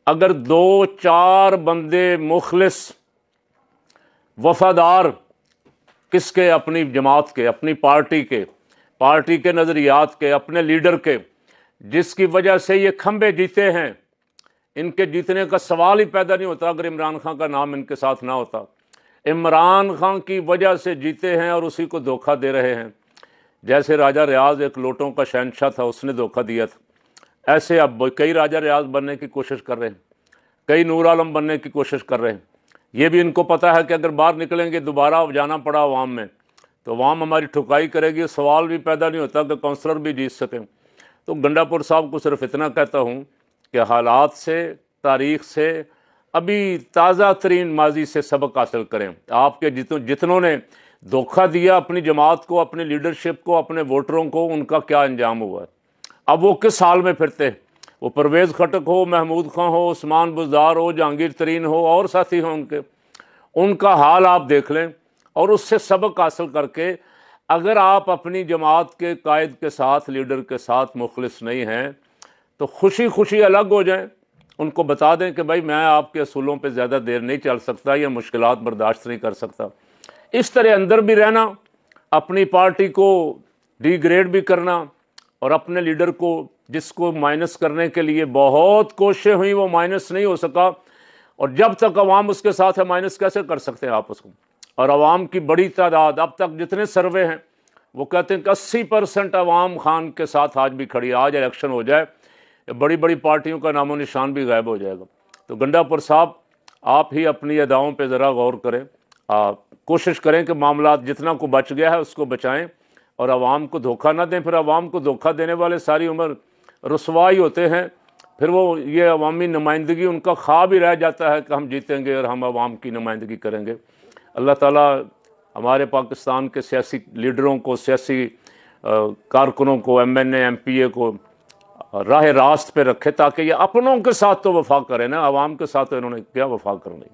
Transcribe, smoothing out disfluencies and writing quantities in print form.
اگر دو چار بندے مخلص وفادار کس کے، اپنی جماعت کے، اپنی پارٹی کے نظریات کے، اپنے لیڈر کے، جس کی وجہ سے یہ کھمبے جیتے ہیں، ان کے جیتنے کا سوال ہی پیدا نہیں ہوتا اگر عمران خان کا نام ان کے ساتھ نہ ہوتا۔ عمران خان کی وجہ سے جیتے ہیں اور اسی کو دھوکہ دے رہے ہیں۔ جیسے راجہ ریاض ایک لوٹوں کا شہنشاہ تھا، اس نے دھوکہ دیا تھا، ایسے اب کئی راجہ ریاض بننے کی کوشش کر رہے ہیں، کئی نور عالم بننے کی کوشش کر رہے ہیں۔ یہ بھی ان کو پتہ ہے کہ اگر باہر نکلیں گے دوبارہ جانا پڑا عوام میں تو عوام ہماری ٹھکائی کرے گی، سوال بھی پیدا نہیں ہوتا کہ کونسلر بھی جیت سکیں۔ تو گنڈا پور صاحب کو صرف اتنا کہتا ہوں کہ حالات سے، تاریخ سے، ابھی تازہ ترین ماضی سے سبق حاصل کریں۔ آپ کے جتنوں نے دھوکہ دیا اپنی جماعت کو، اپنی لیڈرشپ کو، اپنے ووٹروں کو، ان کا کیا انجام ہوا ہے۔ اب وہ کس حال میں پھرتے ہیں، وہ پرویز خٹک ہو، محمود خان ہو، عثمان بزدار ہو، جہانگیر ترین ہو، اور ساتھی ہوں ان کا حال آپ دیکھ لیں، اور اس سے سبق حاصل کر کے اگر آپ اپنی جماعت کے قائد کے ساتھ، لیڈر کے ساتھ مخلص نہیں ہیں تو خوشی خوشی الگ ہو جائیں، ان کو بتا دیں کہ بھائی میں آپ کے اصولوں پہ زیادہ دیر نہیں چل سکتا یا مشکلات برداشت نہیں کر سکتا۔ اس طرح اندر بھی رہنا، اپنی پارٹی کو ڈی گریڈ بھی کرنا، اور اپنے لیڈر کو جس کو مائنس کرنے کے لیے بہت کوششیں ہوئیں وہ مائنس نہیں ہو سکا، اور جب تک عوام اس کے ساتھ ہے مائنس کیسے کر سکتے ہیں آپ اس کو۔ اور عوام کی بڑی تعداد، اب تک جتنے سروے ہیں وہ کہتے ہیں کہ 80% عوام خان کے ساتھ آج بھی کھڑی ہے۔ آج الیکشن ہو جائے، بڑی بڑی پارٹیوں کا نام و نشان بھی غائب ہو جائے گا۔ تو گنڈا پور صاحب آپ ہی اپنی اداؤں پہ ذرا غور کریں، کوشش کریں کہ معاملات جتنا کو بچ گیا ہے اس کو بچائیں، اور عوام کو دھوکہ نہ دیں۔ پھر عوام کو دھوکہ دینے والے ساری عمر رسوائی ہوتے ہیں، پھر وہ یہ عوامی نمائندگی ان کا خواب ہی رہ جاتا ہے کہ ہم جیتیں گے اور ہم عوام کی نمائندگی کریں گے۔ اللہ تعالیٰ ہمارے پاکستان کے سیاسی لیڈروں کو، سیاسی کارکنوں کو، ایم این اے، ایم پی اے کو راہ راست پہ رکھے، تاکہ یہ اپنوں کے ساتھ تو وفا کریں نا، عوام کے ساتھ تو انہوں نے کیا وفا کرنی۔